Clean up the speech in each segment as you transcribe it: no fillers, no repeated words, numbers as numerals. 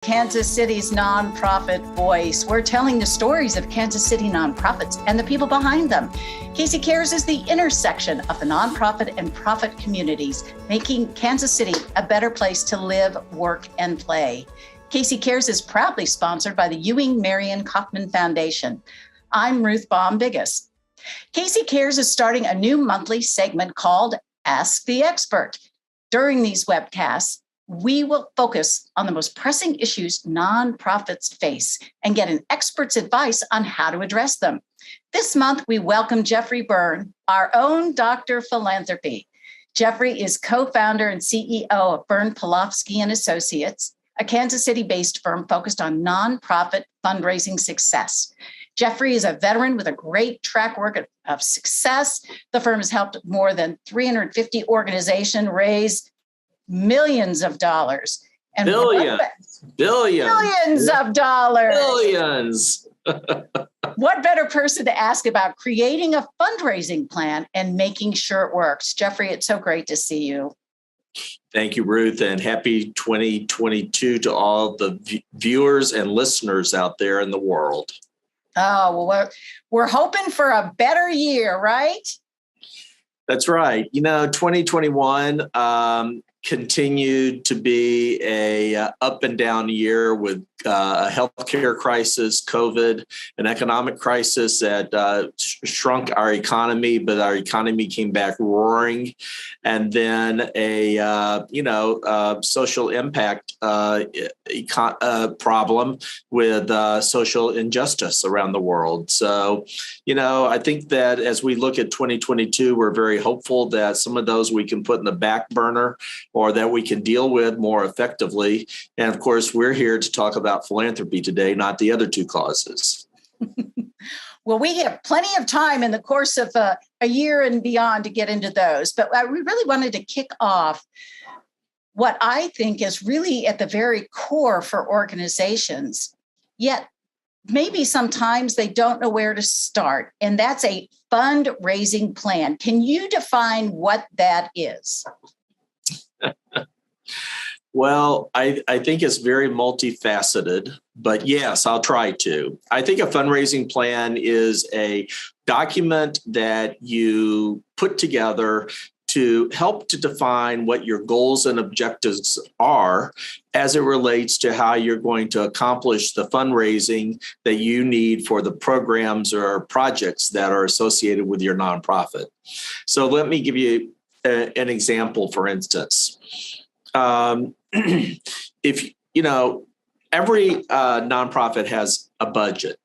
Kansas City's nonprofit voice. We're telling the stories of Kansas City nonprofits and the people behind them. Casey Cares is the intersection of the nonprofit and profit communities, making Kansas City a better place to live, work, and play. Casey Cares is proudly sponsored by the Ewing Marion Kaufman Foundation. I'm Ruth Baum-Biggis. Casey Cares is starting a new monthly segment called Ask the Expert. During these webcasts, we will focus on the most pressing issues nonprofits face and get an expert's advice on how to address them. This month, we welcome Jeffrey Byrne, our own Dr. Philanthropy. Jeffrey is co-founder and CEO of Byrne Polofsky and Associates, a Kansas City-based firm focused on nonprofit fundraising success. Jeffrey is a veteran with a great track record of success. The firm has helped more than 350 organizations raise millions of dollars and billions of dollars. Billions. What better person to ask about creating a fundraising plan and making sure it works? Jeffrey, it's so great to see you. Thank you, Ruth, and happy 2022 to all the viewers and listeners out there in the world. Oh, well, we're hoping for a better year, right? That's right. 2021 continued to be a up and down year with a healthcare crisis, COVID, an economic crisis that shrunk our economy, but our economy came back roaring, and then a social impact problem with social injustice around the world. So, I think that as we look at 2022, we're very hopeful that some of those we can put in the back burner or that we can deal with more effectively. And of course, we're here to talk about philanthropy today, not the other two causes. Well, we have plenty of time in the course of a year and beyond to get into those. But we really wanted to kick off what I think is really at the very core for organizations, yet maybe sometimes they don't know where to start. And that's a fundraising plan. Can you define what that is? Well, I think it's very multifaceted, but yes, I'll try to. I think a fundraising plan is a document that you put together to help to define what your goals and objectives are as it relates to how you're going to accomplish the fundraising that you need for the programs or projects that are associated with your nonprofit. So let me give you an example, for instance. If every nonprofit has a budget,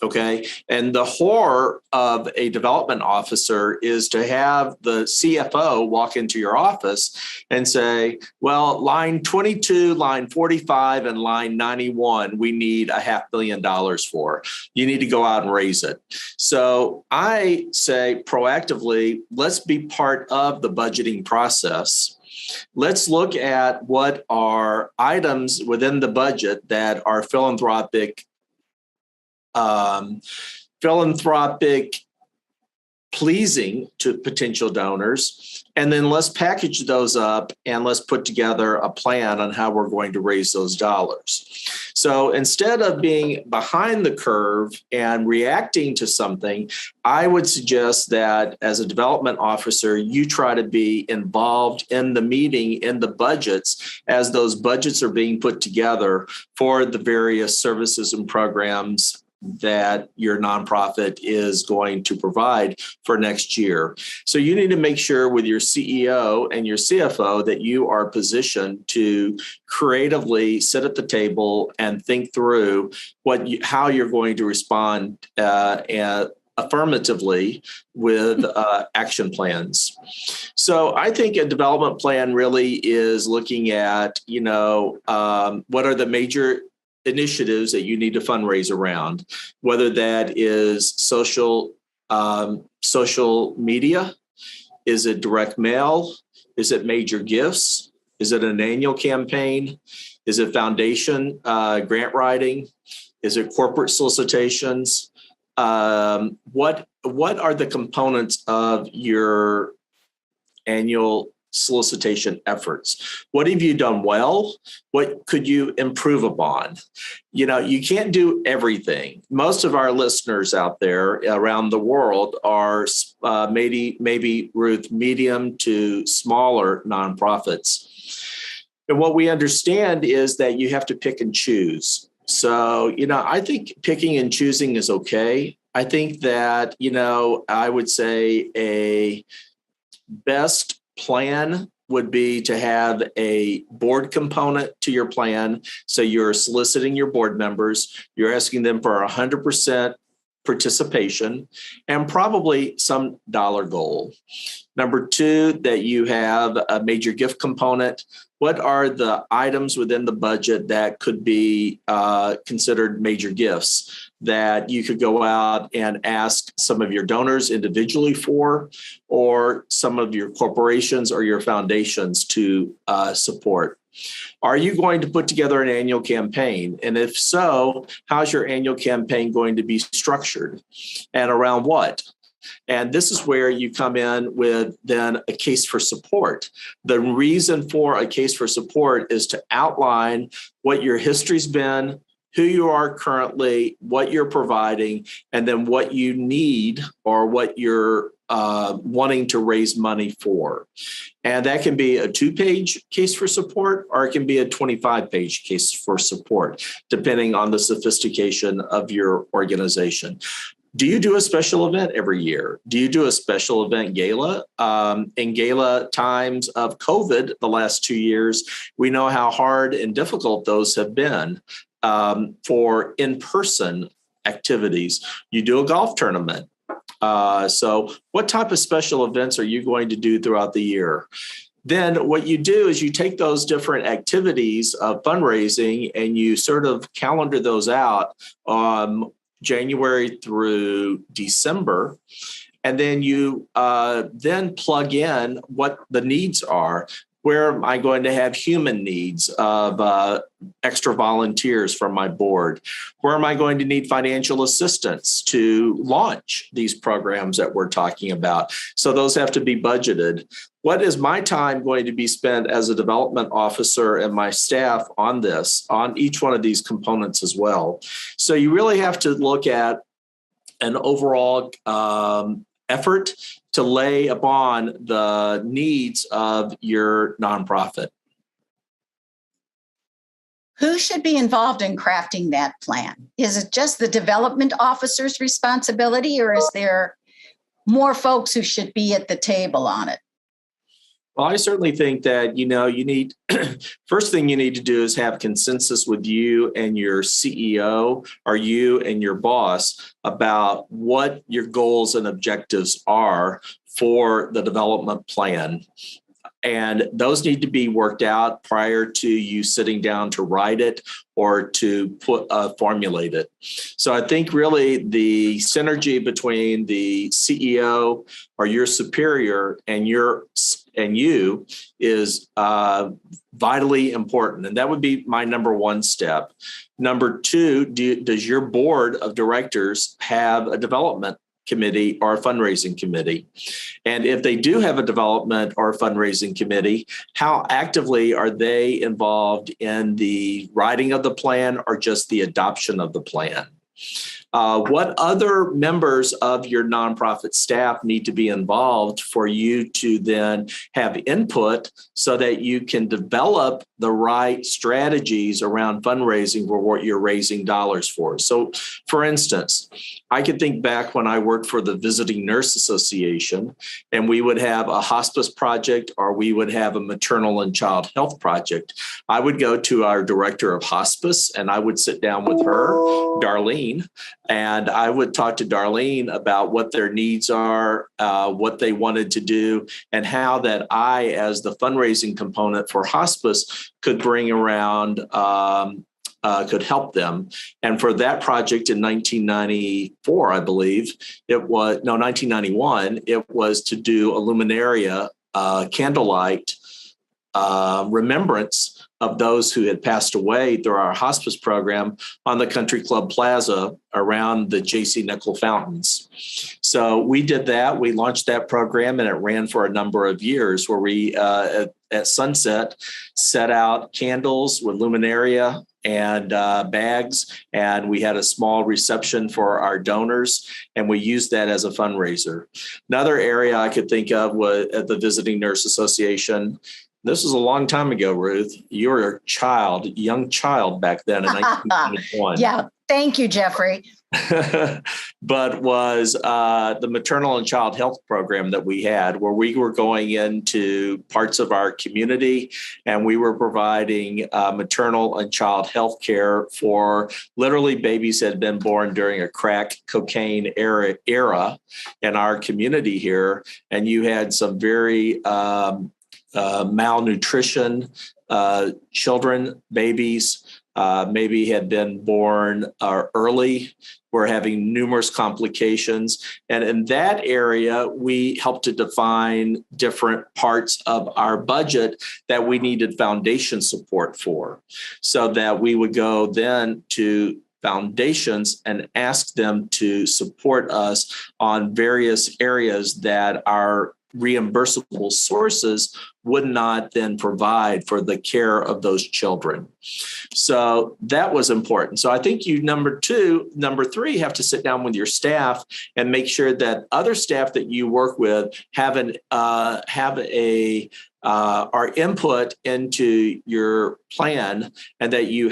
okay, and the horror of a development officer is to have the CFO walk into your office and say, well, line 22, line 45, and line 91, we need $500,000 for. You need to go out and raise it. So I say proactively, let's be part of the budgeting process. Let's look at what are items within the budget that are philanthropic pleasing to potential donors. And then let's package those up and let's put together a plan on how we're going to raise those dollars. So instead of being behind the curve and reacting to something, I would suggest that as a development officer, you try to be involved in the meeting, in the budgets, as those budgets are being put together for the various services and programs that your nonprofit is going to provide for next year. So you need to make sure with your CEO and your CFO that you are positioned to creatively sit at the table and think through how you're going to respond affirmatively with action plans. So I think a development plan really is looking at, what are the major initiatives that you need to fundraise around, whether that is social media, is it direct mail, is it major gifts, is it an annual campaign, is it foundation grant writing, is it corporate solicitations? What are the components of your annual solicitation efforts. What have you done well? What could you improve upon? You can't do everything. Most of our listeners out there around the world are maybe Ruth, medium to smaller nonprofits. And what we understand is that you have to pick and choose. So, I think picking and choosing is okay. I think that, I would say a best plan would be to have a board component to your plan. So you're soliciting your board members, you're asking them for 100% participation and probably some dollar goal. Number two, that you have a major gift component. What are the items within the budget that could be considered major gifts that you could go out and ask some of your donors individually for, or some of your corporations or your foundations to support? Are you going to put together an annual campaign? And if so, how's your annual campaign going to be structured and around what? And this is where you come in with then a case for support. The reason for a case for support is to outline what your history's been, who you are currently, what you're providing, and then what you need or what you're wanting to raise money for. And that can be a 2-page case for support, or it can be a 25-page case for support, depending on the sophistication of your organization. Do you do a special event every year? Do you do a special event gala? In gala times of COVID, the last 2 years, we know how hard and difficult those have been for in-person activities. You do a golf tournament. So what type of special events are you going to do throughout the year? Then what you do is you take those different activities of fundraising and you sort of calendar those out January through December. And then you then plug in what the needs are. Where am I going to have human needs of extra volunteers from my board? Where am I going to need financial assistance to launch these programs that we're talking about? So those have to be budgeted. What is my time going to be spent as a development officer and my staff on this, on each one of these components as well? So you really have to look at an overall effort to lay upon the needs of your nonprofit. Who should be involved in crafting that plan? Is it just the development officer's responsibility, or is there more folks who should be at the table on it? Well, I certainly think that, you need, first thing you need to do is have consensus with you and your CEO or you and your boss about what your goals and objectives are for the development plan. And those need to be worked out prior to you sitting down to write it or to formulate it. So I think really the synergy between the CEO or your superior and you is vitally important. And that would be my number one step. Number two, does your board of directors have a development committee or a fundraising committee? And if they do have a development or a fundraising committee, how actively are they involved in the writing of the plan or just the adoption of the plan? What other members of your nonprofit staff need to be involved for you to then have input so that you can develop the right strategies around fundraising for what you're raising dollars for? So, for instance, I could think back when I worked for the Visiting Nurse Association, and we would have a hospice project or we would have a maternal and child health project. I would go to our director of hospice and I would sit down with her, Darlene, and I would talk to Darlene about what their needs are, what they wanted to do, and how that I, as the fundraising component for hospice, could bring around, could help them. And for that project in 1994, I believe, 1991, it was to do a luminaria candlelight remembrance of those who had passed away through our hospice program on the Country Club Plaza around the J.C. Nickel fountains. So we did that. We launched that program, and it ran for a number of years, where we, at sunset, set out candles with luminaria and bags, and we had a small reception for our donors, and we used that as a fundraiser. Another area I could think of was at the Visiting Nurse Association. This was a long time ago, Ruth. You were a young child back then in 1991. Yeah, thank you, Jeffrey. But was the maternal and child health program that we had, where we were going into parts of our community and we were providing maternal and child health care for literally babies that had been born during a crack cocaine era in our community here. And you had some very malnutrition children, babies, maybe had been born early, were having numerous complications. And in that area, we helped to define different parts of our budget that we needed foundation support for, so that we would go then to foundations and ask them to support us on various areas that our reimbursable sources would not then provide for the care of those children. So that was important. So I think you, number three, have to sit down with your staff and make sure that other staff that you work with have our input into your plan, and that you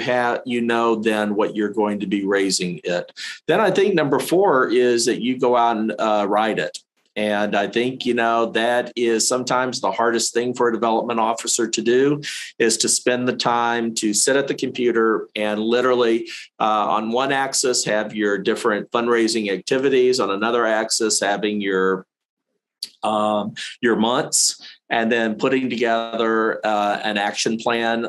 know then what you're going to be raising it. Then I think number four is that you go out and write it. And I think, that is sometimes the hardest thing for a development officer to do, is to spend the time to sit at the computer and literally on one axis have your different fundraising activities, on another axis having your months, and then putting together an action plan,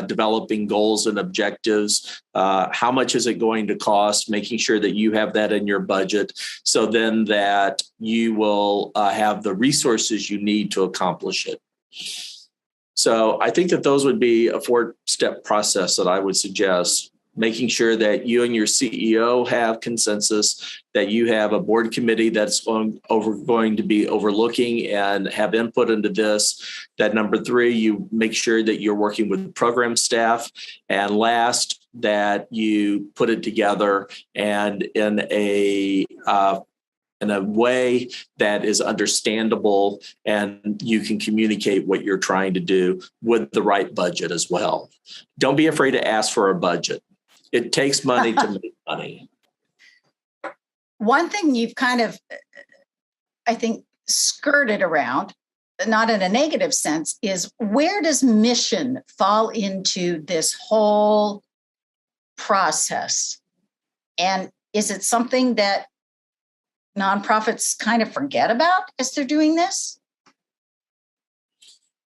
developing goals and objectives. How much is it going to cost? Making sure that you have that in your budget, so then that you will have the resources you need to accomplish it. So I think that those would be a 4-step process that I would suggest. Making sure that you and your CEO have consensus, that you have a board committee that's going to be overlooking and have input into this. That number 3, you make sure that you're working with program staff. And last, that you put it together and in a way that is understandable, and you can communicate what you're trying to do with the right budget as well. Don't be afraid to ask for a budget. It takes money to make money. One thing you've kind of, I think, skirted around, not in a negative sense, is where does mission fall into this whole process? And is it something that nonprofits kind of forget about as they're doing this?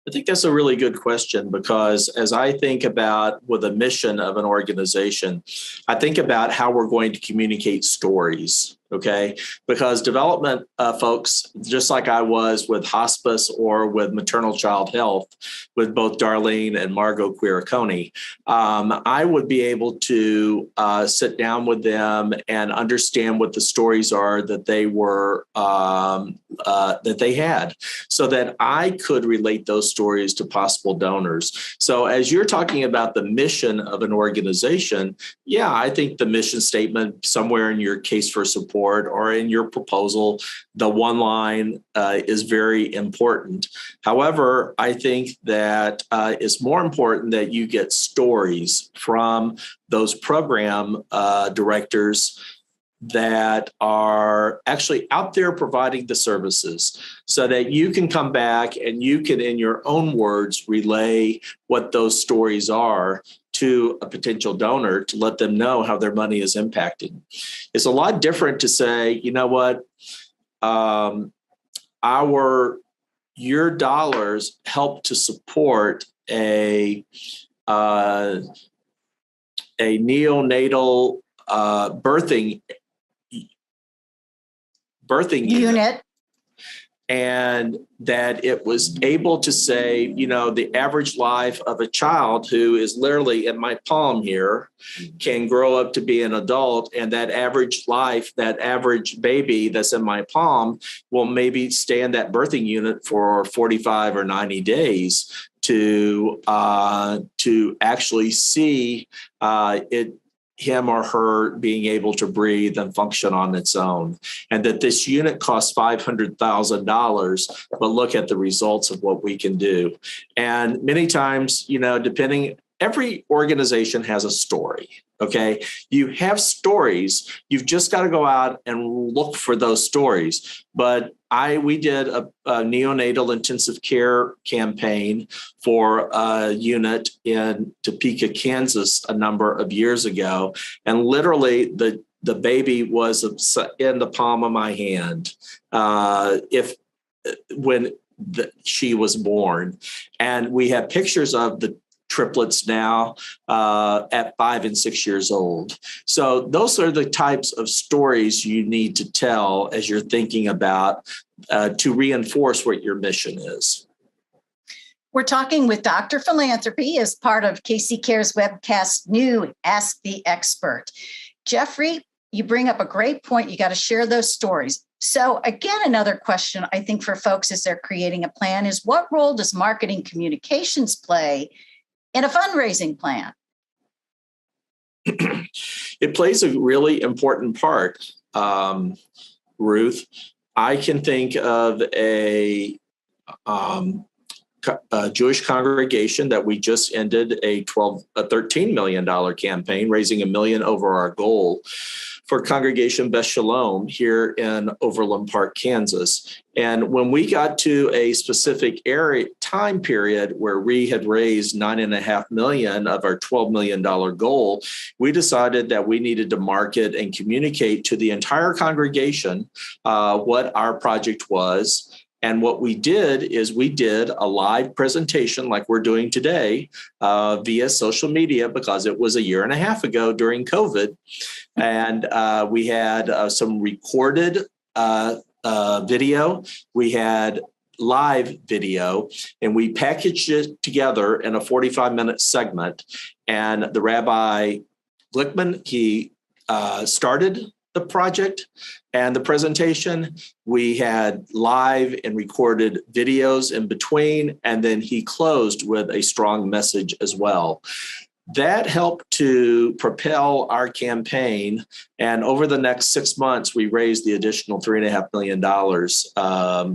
I think that's a really good question, because as I think about with a mission of an organization, I think about how we're going to communicate stories. Okay, because development folks, just like I was with hospice or with maternal child health, with both Darlene and Margot Quiriconi, I would be able to sit down with them and understand what the stories are that they were that they had, so that I could relate those stories to possible donors. So as you're talking about the mission of an organization, yeah, I think the mission statement somewhere in your case for support or in your proposal, the one line is very important. However, I think that it's more important that you get stories from those program directors that are actually out there providing the services, so that you can come back and you can, in your own words, relay what those stories are to a potential donor, to let them know how their money is impacting. It's a lot different to say, you know what, your dollars help to support a neonatal birthing unit and that it was able to say, the average life of a child who is literally in my palm here can grow up to be an adult, and that average life, that average baby that's in my palm will maybe stay in that birthing unit for 45 or 90 days to actually see him or her being able to breathe and function on its own. And that this unit costs $500,000, but look at the results of what we can do. And many times, every organization has a story. Okay. You have stories. You've just got to go out and look for those stories. But we did a neonatal intensive care campaign for a unit in Topeka, Kansas, a number of years ago. And literally the baby was in the palm of my hand when she was born. And we have pictures of the triplets now at 5 and 6 years old. So those are the types of stories you need to tell as you're thinking about to reinforce what your mission is. We're talking with Dr. Philanthropy as part of KC Cares webcast new Ask the Expert. Jeffrey, you bring up a great point. You got to share those stories. So again, another question I think for folks as they're creating a plan is, what role does marketing communications play in a fundraising plan? It plays a really important part, Ruth. I can think of a Jewish congregation that we just ended a $13 million campaign, raising $1 million over our goal for Congregation Beth Shalom here in Overland Park, Kansas. And when we got to a specific time period where we had raised $9.5 million of our $12 million goal, we decided that we needed to market and communicate to the entire congregation what our project was. And what we did is we did a live presentation like we're doing today via social media, because it was a year and a half ago during COVID. And we had some recorded video. We had live video, and we packaged it together in a 45-minute segment. And the Rabbi Glickman, he started the project and the presentation. We had live and recorded videos in between, and then he closed with a strong message as well. That helped to propel our campaign. And over the next 6 months, we raised the additional $3.5 million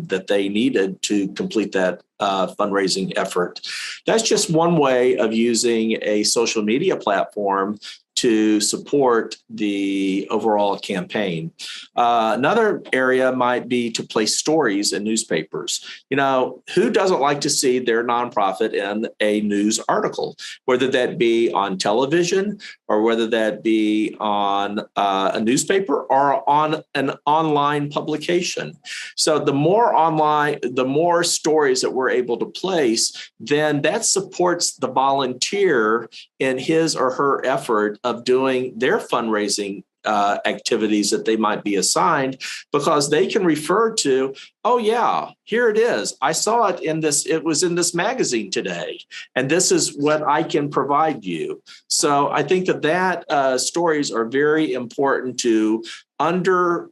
that they needed to complete that fundraising effort. That's just one way of using a social media platform to support the overall campaign. Another area might be to place stories in newspapers. Who doesn't like to see their nonprofit in a news article, whether that be on television or whether that be on a newspaper or on an online publication? So the more stories that we're able to place, then that supports the volunteer in his or her effort of doing their fundraising activities that they might be assigned, because they can refer to, oh yeah, here it is. I saw it it was in this magazine today, and this is what I can provide you. So I think that stories are very important to underscore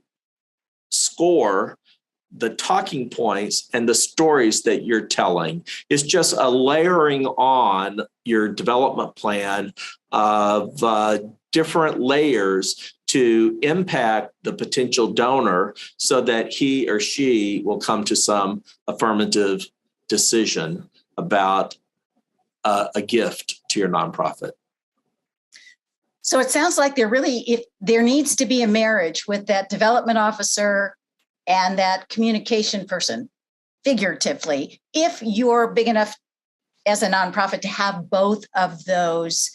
the talking points and the stories that you're telling. Is just a layering on your development plan of different layers to impact the potential donor so that he or she will come to some affirmative decision about a gift to your nonprofit. So it sounds like if there needs to be a marriage with that development officer and that communication person, figuratively, if you're big enough as a nonprofit to have both of those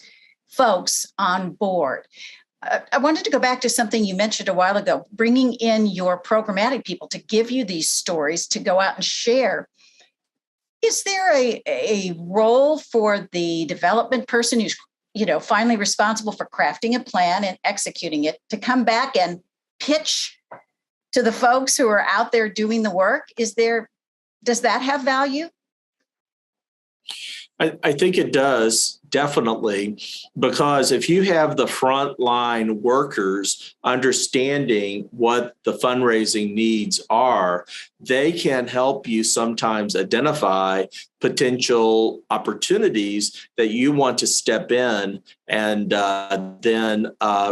folks on board. I wanted to go back to something you mentioned a while ago, bringing in your programmatic people to give you these stories to go out and share. Is there a role for the development person who's, finally responsible for crafting a plan and executing it to come back and pitch to the folks who are out there doing the work? Does that have value? I think it does, definitely, because if you have the frontline workers understanding what the fundraising needs are, they can help you sometimes identify potential opportunities that you want to step in and then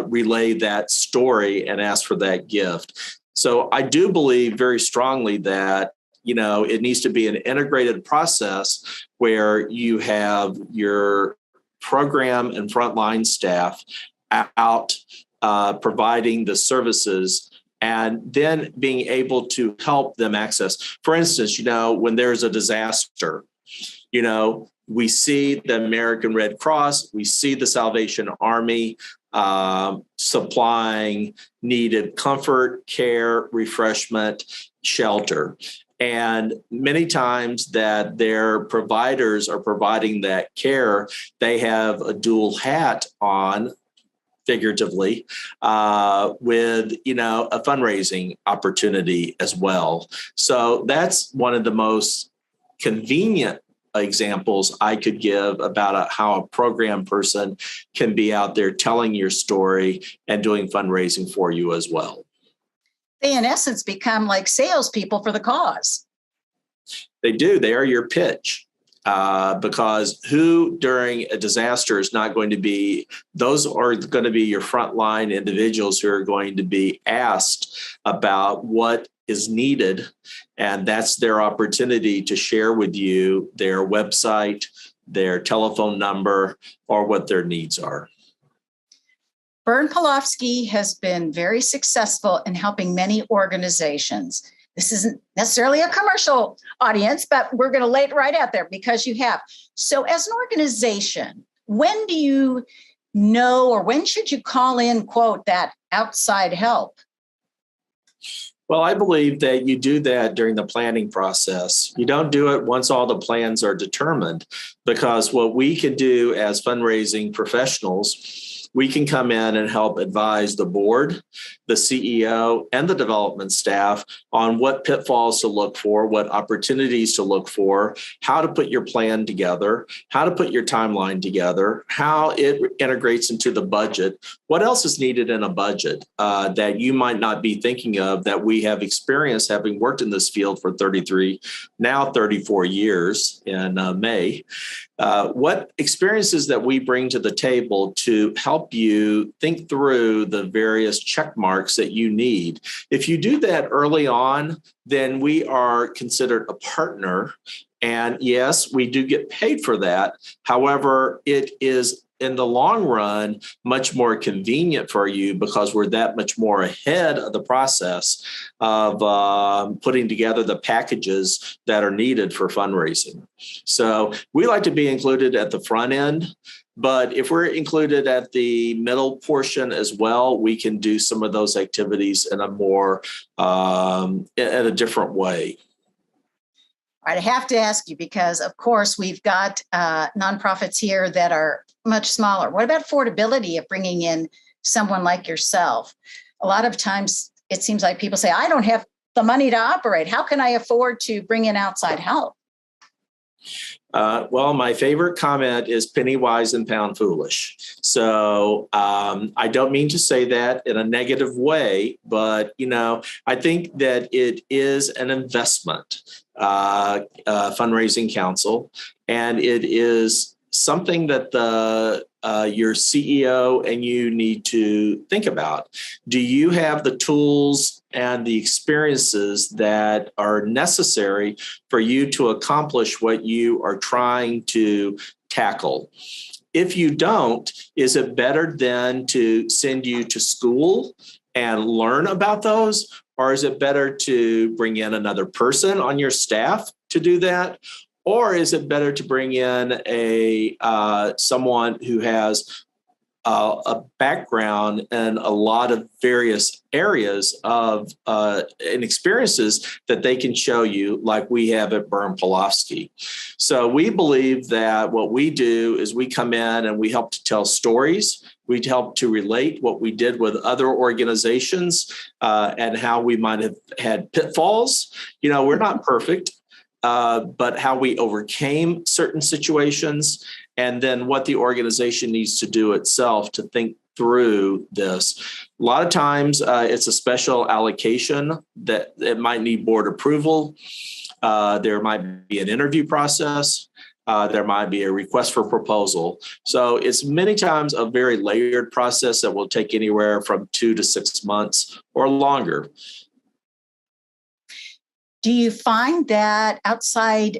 relay that story and ask for that gift. So I do believe very strongly that it needs to be an integrated process where you have your program and frontline staff out providing the services and then being able to help them access. For instance, when there's a disaster, we see the American Red Cross, we see the Salvation Army supplying needed comfort, care, refreshment, shelter. And many times that their providers are providing that care, they have a dual hat on, figuratively, with, a fundraising opportunity as well. So that's one of the most convenient examples I could give about how a program person can be out there telling your story and doing fundraising for you as well. They, in essence, become like salespeople for the cause. They do. They are your pitch. Because who during a disaster is not going to be, those are going to be your frontline individuals who are going to be asked about what is needed. And that's their opportunity to share with you their website, their telephone number, or what their needs are. Byrne Polofsky has been very successful in helping many organizations. This isn't necessarily a commercial audience, but we're going to lay it right out there because you have. So as an organization, when do you know, or when should you call in, quote, that outside help? Well, I believe that you do that during the planning process. You don't do it once all the plans are determined, because what we can do as fundraising professionals, we can come in and help advise the board, the CEO, and the development staff on what pitfalls to look for, what opportunities to look for, how to put your plan together, how to put your timeline together, how it integrates into the budget, what else is needed in a budget that you might not be thinking of, that we have experienced having worked in this field for 34 years in May. What experiences that we bring to the table to help you think through the various check marks that you need. If you do that early on, then we are considered a partner. And yes, we do get paid for that. However, it is in the long run much more convenient for you because we're that much more ahead of the process of putting together the packages that are needed for fundraising. So we like to be included at the front end, but if we're included at the middle portion as well, we can do some of those activities in a more in a different way. All right, I have to ask you because, of course, we've got nonprofits here that are much smaller. What about affordability of bringing in someone like yourself? A lot of times it seems like people say, I don't have the money to operate. How can I afford to bring in outside help? Well, my favorite comment is penny wise and pound foolish. So I don't mean to say that in a negative way, but, I think that it is an investment, fundraising council, and it is something that your CEO and you need to think about. Do you have the tools and the experiences that are necessary for you to accomplish what you are trying to tackle? If you don't, is it better then to send you to school and learn about those? Or is it better to bring in another person on your staff to do that? Or is it better to bring in someone who has a background in a lot of various areas of and experiences that they can show you, like we have at Byrne Polofsky? So we believe that what we do is we come in and we help to tell stories. We'd help to relate what we did with other organizations and how we might have had pitfalls. We're not perfect, but how we overcame certain situations, and then what the organization needs to do itself to think through this. A lot of times it's a special allocation that it might need board approval. There might be an interview process. There might be a request for proposal. So it's many times a very layered process that will take anywhere from 2 to 6 months or longer. Do you find that outside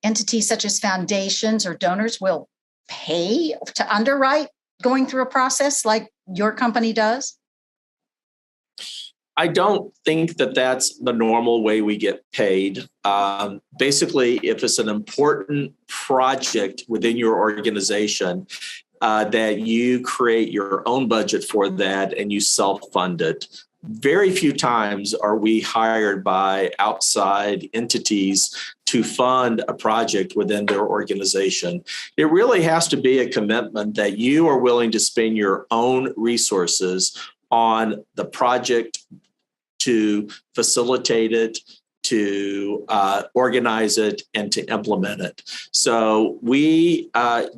entities such as foundations or donors will pay to underwrite going through a process like your company does? I don't think that that's the normal way we get paid. Basically, if it's an important project within your organization, that you create your own budget for that and you self-fund it. Very few times are we hired by outside entities to fund a project within their organization. It really has to be a commitment that you are willing to spend your own resources on the project to facilitate it, to organize it, and to implement it. So we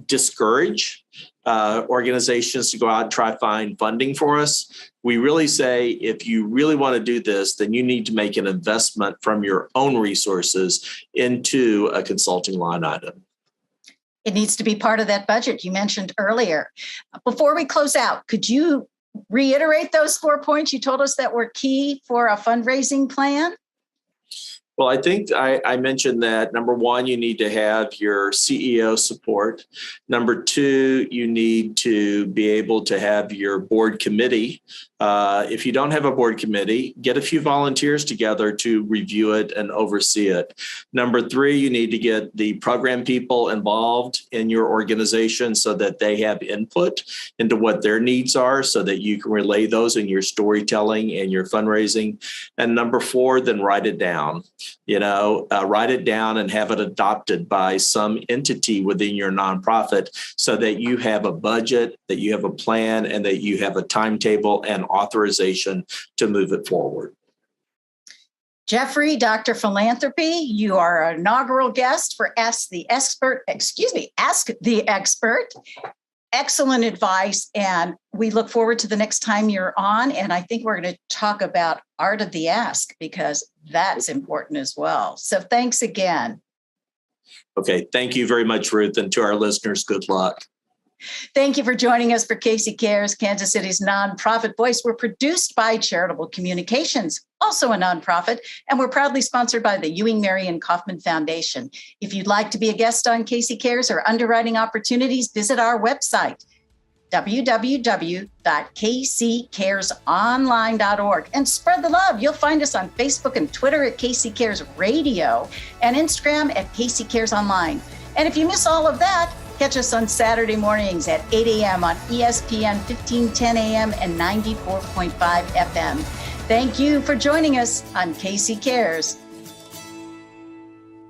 discourage organizations to go out and try to find funding for us. We really say, if you really want to do this, then you need to make an investment from your own resources into a consulting line item. It needs to be part of that budget you mentioned earlier. Before we close out, could you reiterate those 4 points you told us that were key for a fundraising plan? Well, I think I mentioned that number one, you need to have your CEO support. Number two, you need to be able to have your board committee. If you don't have a board committee, get a few volunteers together to review it and oversee it. Number three, you need to get the program people involved in your organization so that they have input into what their needs are so that you can relay those in your storytelling and your fundraising. And number four, then write it down. Write it down and have it adopted by some entity within your nonprofit so that you have a budget, that you have a plan, and that you have a timetable and authorization to move it forward. Jeffrey, Dr. Philanthropy, you are our inaugural guest for Ask the Expert. Excellent advice. And we look forward to the next time you're on. And I think we're going to talk about art of the ask because that's important as well. So thanks again. Okay. Thank you very much, Ruth. And to our listeners, good luck. Thank you for joining us for Casey Cares, Kansas City's nonprofit voice. We're produced by Charitable Communications, also a nonprofit, and we're proudly sponsored by the Ewing, Marion Kauffman Foundation. If you'd like to be a guest on Casey Cares or underwriting opportunities, visit our website, www.kccaresonline.org, and spread the love. You'll find us on Facebook and Twitter at Casey Cares Radio and Instagram at Casey Cares Online. And if you miss all of that, catch us on Saturday mornings at 8 a.m. on ESPN 1510 a.m. and 94.5 FM. Thank you for joining us on Casey Cares.